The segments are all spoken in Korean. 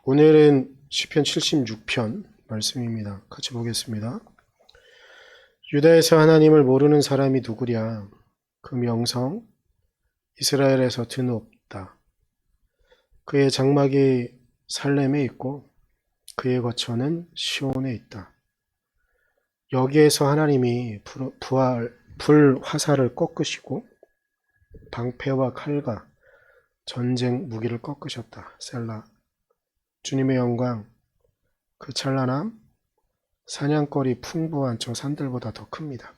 오늘은 시편 76편 말씀입니다. 같이 보겠습니다. 유다에서 하나님을 모르는 사람이 누구랴? 그 명성 이스라엘에서 드높다. 그의 장막이 살렘에 있고 그의 거처는 시온에 있다. 여기에서 하나님이 불화살을 꺾으시고 방패와 칼과 전쟁 무기를 꺾으셨다. 셀라. 주님의 영광, 그 찬란함, 사냥거리 풍부한 저 산들보다 더 큽니다.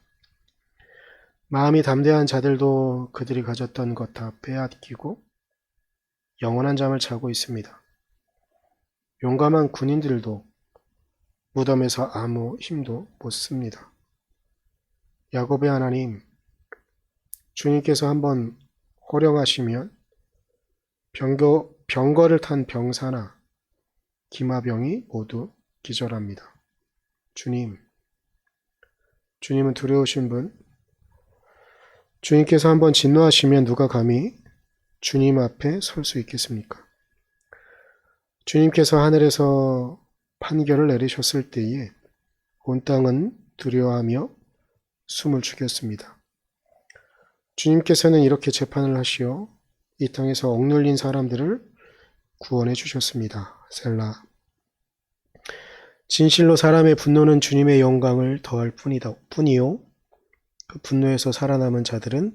마음이 담대한 자들도 그들이 가졌던 것 다 빼앗기고 영원한 잠을 자고 있습니다. 용감한 군인들도 무덤에서 아무 힘도 못 씁니다. 야곱의 하나님, 주님께서 한번 호령하시면 병거를 탄 병사나 기마병이 모두 기절합니다. 주님은 두려우신 분, 주님께서 한번 진노하시면 누가 감히 주님 앞에 설 수 있겠습니까? 주님께서 하늘에서 판결을 내리셨을 때에 온 땅은 두려워하며 숨을 죽였습니다. 주님께서는 이렇게 재판을 하시어 이 땅에서 억눌린 사람들을 구원해 주셨습니다. 셀라. 진실로 사람의 분노는 주님의 영광을 더할 뿐이요 그 분노에서 살아남은 자들은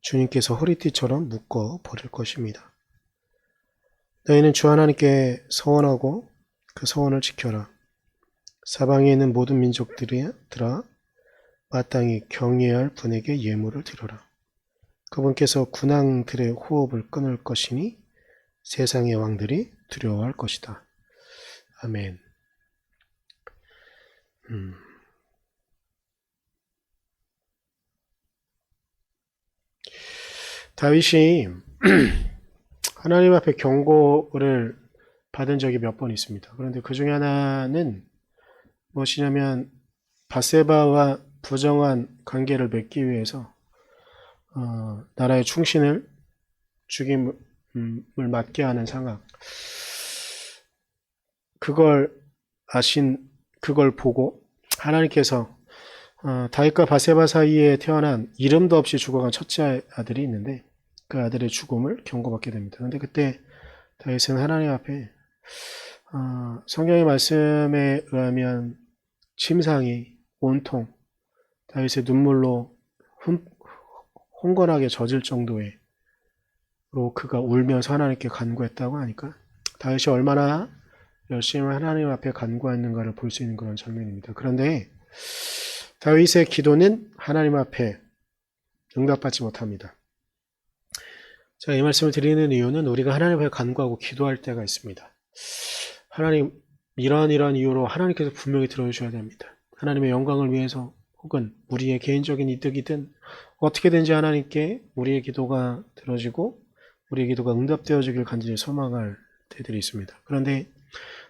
주님께서 허리띠처럼 묶어 버릴 것입니다. 너희는 주 하나님께 서원하고 그 서원을 지켜라. 사방에 있는 모든 민족들아 마땅히 경외해야 할 분에게 예물을 드려라. 그분께서 군왕들의 호흡을 끊을 것이니 세상의 왕들이 두려워할 것이다. 아멘. 다윗이 하나님 앞에 경고를 받은 적이 몇 번 있습니다. 그런데 그 중에 하나는 무엇이냐면 밧세바와 부정한 관계를 맺기 위해서 나라의 충신을 죽임을 맞게 하는 상황. 그걸 보고 하나님께서 다윗과 밧세바 사이에 태어난 이름도 없이 죽어간 첫째 아들이 있는데 그 아들의 죽음을 경고받게 됩니다. 그런데 그때 다윗은 하나님 앞에 성경의 말씀에 의하면 침상이 온통 다윗의 눈물로 홍건하게 젖을 정도로 그가 울면서 하나님께 간구했다고 하니까 다윗이 얼마나 열심히 하나님 앞에 간구했는가를 볼 수 있는 그런 장면입니다. 그런데 다윗의 기도는 하나님 앞에 응답받지 못합니다. 제가 이 말씀을 드리는 이유는 우리가 하나님 앞에 간구하고 기도할 때가 있습니다. 하나님, 이러한 이유로 하나님께서 분명히 들어주셔야 됩니다. 하나님의 영광을 위해서 혹은 우리의 개인적인 이득이든 어떻게든지 하나님께 우리의 기도가 들어지고 우리의 기도가 응답되어지길 간절히 소망할 때들이 있습니다. 그런데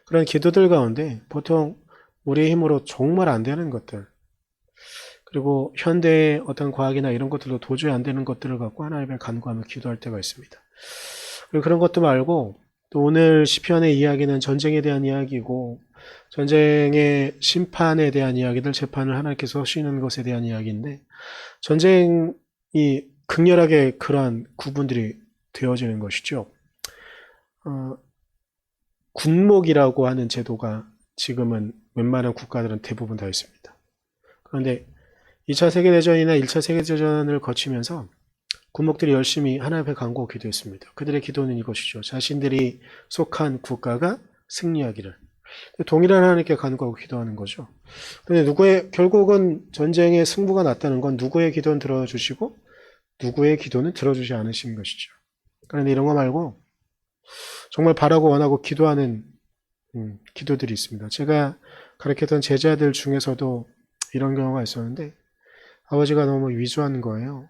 그런 기도들 가운데 보통 우리의 힘으로 정말 안 되는 것들, 그리고 현대의 어떤 과학이나 이런 것들도 도저히 안 되는 것들을 갖고 하나님을 간구하며 기도할 때가 있습니다. 그리고 그런 것도 말고 또 오늘 시편의 이야기는 전쟁에 대한 이야기고 전쟁의 심판에 대한 이야기들, 재판을 하나님께서 하시는 것에 대한 이야기인데 전쟁이 극렬하게 그러한 구분들이 되어지는 것이죠. 군목이라고 하는 제도가 지금은 웬만한 국가들은 대부분 다 있습니다. 그런데 2차 세계대전이나 1차 세계대전을 거치면서 군목들이 열심히 하나님 앞에 간구하고 기도했습니다. 그들의 기도는 이것이죠. 자신들이 속한 국가가 승리하기를. 동일한 하나님께 간구하고 기도하는 거죠. 그런데 결국은 전쟁의 승부가 났다는 건 누구의 기도는 들어주시고 누구의 기도는 들어주지 않으신 것이죠. 그런데 이런 거 말고 정말 바라고 원하고 기도하는 기도들이 있습니다. 제가 가르쳤던 제자들 중에서도 이런 경우가 있었는데 아버지가 너무 위조한 거예요.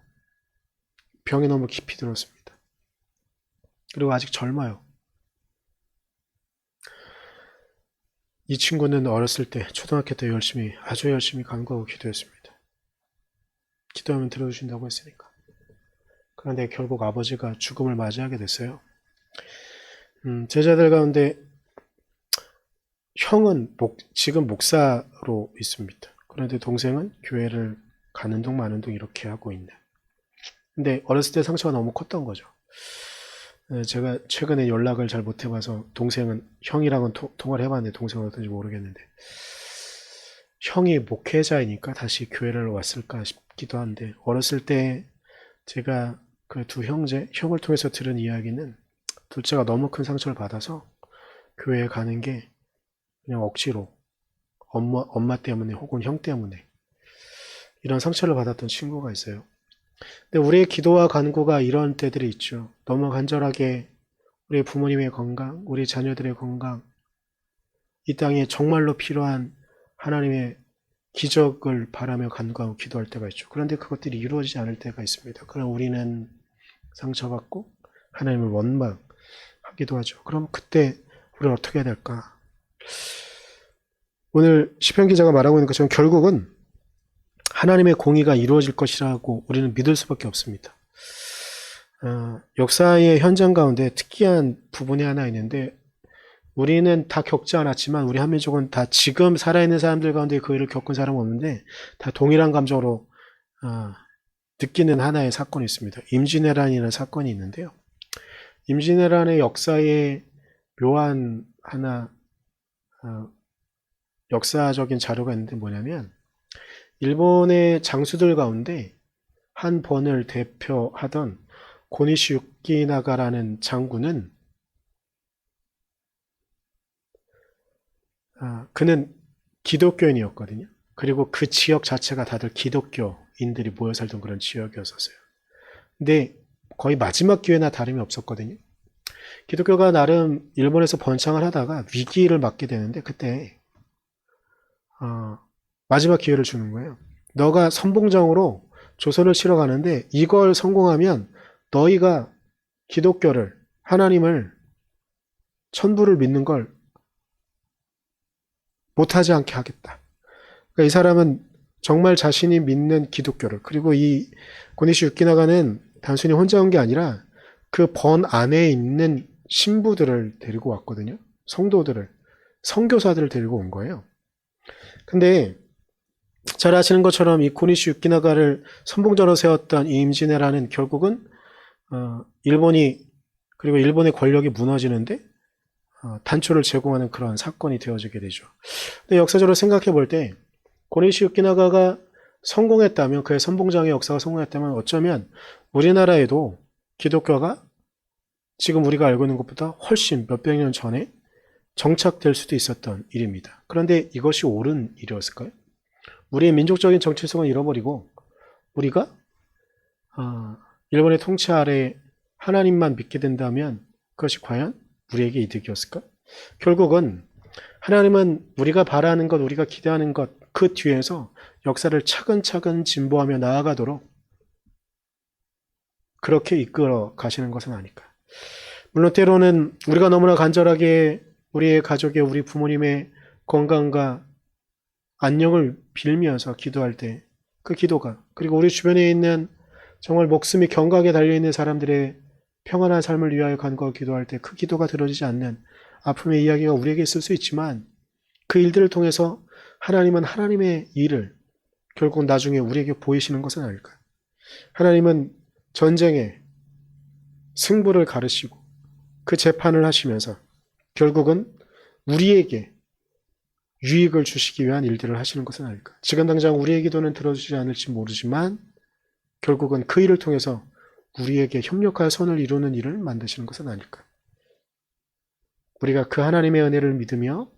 병이 너무 깊이 들었습니다. 그리고 아직 젊어요. 이 친구는 어렸을 때 초등학교 때 아주 열심히 간구하고 기도했습니다. 기도하면 들어주신다고 했으니까. 그런데 결국 아버지가 죽음을 맞이하게 됐어요. 제자들 가운데 형은 지금 목사로 있습니다. 그런데 동생은 교회를 가는 둥 마는 둥 이렇게 하고 있네. 근데 어렸을 때 상처가 너무 컸던 거죠. 제가 최근에 연락을 잘 못 해봐서 동생은 형이랑은 통화를 해봤는데 동생은 어떤지 모르겠는데 형이 목회자이니까 다시 교회를 왔을까 싶기도 한데 어렸을 때 제가 그 두 형을 통해서 들은 이야기는 둘째가 너무 큰 상처를 받아서 교회에 가는 게 그냥 억지로 엄마 때문에 혹은 형 때문에 이런 상처를 받았던 친구가 있어요. 근데 우리의 기도와 간구가 이런 때들이 있죠. 너무 간절하게 우리 부모님의 건강, 우리 자녀들의 건강, 이 땅에 정말로 필요한 하나님의 기적을 바라며 간구하고 기도할 때가 있죠. 그런데 그것들이 이루어지지 않을 때가 있습니다. 그럼 우리는 상처받고 하나님을 원망하기도 하죠. 그럼 그때 우리는 어떻게 해야 될까? 오늘 시편 기자가 말하고 있는 것처럼 결국은 하나님의 공의가 이루어질 것이라고 우리는 믿을 수밖에 없습니다. 역사의 현장 가운데 특이한 부분이 하나 있는데 우리는 다 겪지 않았지만 우리 한민족은 다 지금 살아있는 사람들 가운데 그 일을 겪은 사람은 없는데 다 동일한 감정으로 느끼는 하나의 사건이 있습니다. 임진왜란이라는 사건이 있는데요. 임진왜란의 역사에 묘한 하나 역사적인 자료가 있는데 뭐냐면 일본의 장수들 가운데 한 번을 대표하던 고니시 유키나가라는 장군은 그는 기독교인이었거든요. 그리고 그 지역 자체가 다들 기독교인들이 모여 살던 그런 지역이었어요. 근데 거의 마지막 기회나 다름이 없었거든요. 기독교가 나름 일본에서 번창을 하다가 위기를 맞게 되는데 그때 마지막 기회를 주는 거예요. 너가 선봉장으로 조선을 치러 가는데 이걸 성공하면 너희가 기독교를 하나님을 천부를 믿는 걸 못하지 않게 하겠다. 그러니까 이 사람은 정말 자신이 믿는 기독교를 그리고 이 고니시 유키나가는 단순히 혼자 온 게 아니라 그 번 안에 있는 신부들을 데리고 왔거든요. 성도들을 선교사들을 데리고 온 거예요. 근데 잘 아시는 것처럼 이 고니시 유키나가를 선봉자로 세웠던 이 임진왜란은 결국은 일본이 그리고 일본의 권력이 무너지는데 단초를 제공하는 그런 사건이 되어지게 되죠. 근데 역사적으로 생각해 볼 때 고니시 유키나가가 성공했다면 그의 선봉장의 역사가 성공했다면 어쩌면 우리나라에도 기독교가 지금 우리가 알고 있는 것보다 훨씬 몇백 년 전에 정착될 수도 있었던 일입니다. 그런데 이것이 옳은 일이었을까요? 우리의 민족적인 정체성을 잃어버리고 우리가 일본의 통치 아래 하나님만 믿게 된다면 그것이 과연 우리에게 이득이었을까? 결국은 하나님은 우리가 바라는 것, 우리가 기대하는 것, 그 뒤에서 역사를 차근차근 진보하며 나아가도록 그렇게 이끌어 가시는 것은 아닐까. 물론 때로는 우리가 너무나 간절하게 우리의 가족의, 우리 부모님의 건강과 안녕을 빌면서 기도할 때 그 기도가 그리고 우리 주변에 있는 정말 목숨이 경각에 달려있는 사람들의 평안한 삶을 위하여 간구하고 기도할 때 그 기도가 들어지지 않는 아픔의 이야기가 우리에게 있을 수 있지만 그 일들을 통해서 하나님은 하나님의 일을 결국 나중에 우리에게 보이시는 것은 아닐까. 하나님은 전쟁의 승부를 가르시고 그 재판을 하시면서 결국은 우리에게 유익을 주시기 위한 일들을 하시는 것은 아닐까. 지금 당장 우리의 기도는 들어주지 않을지 모르지만 결국은 그 일을 통해서 우리에게 협력하여 선을 이루는 일을 만드시는 것은 아닐까. 우리가 그 하나님의 은혜를 믿으며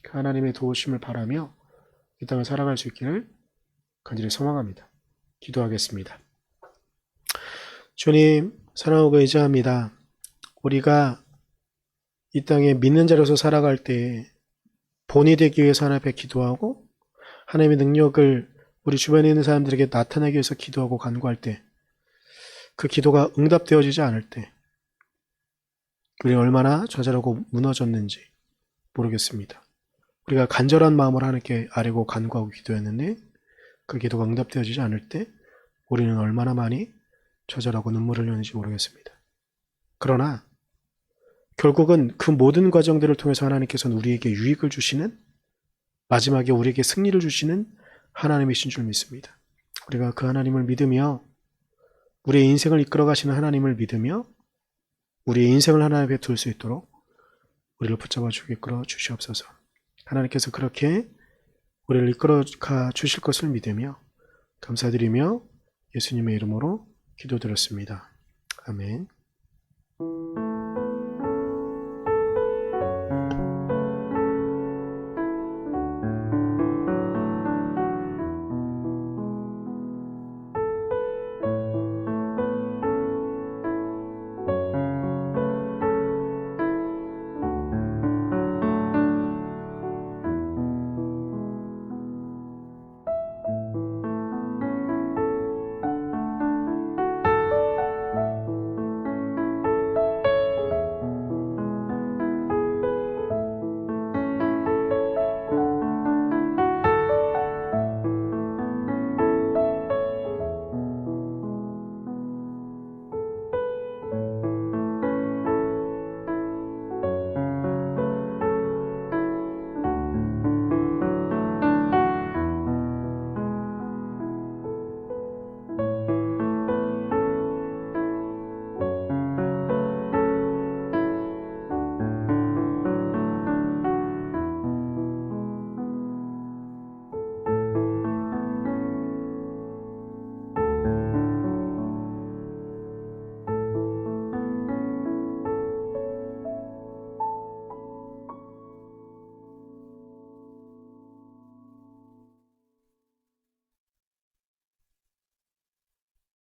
그 하나님의 도우심을 바라며 이 땅을 살아갈 수 있기를 간절히 소망합니다. 기도하겠습니다. 주님, 사랑하고 의지합니다. 우리가 이 땅에 믿는 자로서 살아갈 때 본이 되기 위해서 하나님 앞에 기도하고 하나님의 능력을 우리 주변에 있는 사람들에게 나타내기 위해서 기도하고 간구할 때 그 기도가 응답되어지지 않을 때 우리 얼마나 좌절하고 무너졌는지 모르겠습니다. 우리가 간절한 마음으로 하나님께 아뢰고 간구하고 기도했는데 그 기도가 응답되어지지 않을 때 우리는 얼마나 많이 좌절하고 눈물을 흘렸는지 모르겠습니다. 그러나 결국은 그 모든 과정들을 통해서 하나님께서는 우리에게 유익을 주시는 마지막에 우리에게 승리를 주시는 하나님이신 줄 믿습니다. 우리가 그 하나님을 믿으며 우리의 인생을 이끌어 가시는 하나님을 믿으며 우리의 인생을 하나님 앞에 둘 수 있도록 우리를 붙잡아 주고 이끌어 주시옵소서. 하나님께서 그렇게 우리를 이끌어 가 주실 것을 믿으며 감사드리며 예수님의 이름으로 기도드렸습니다. 아멘.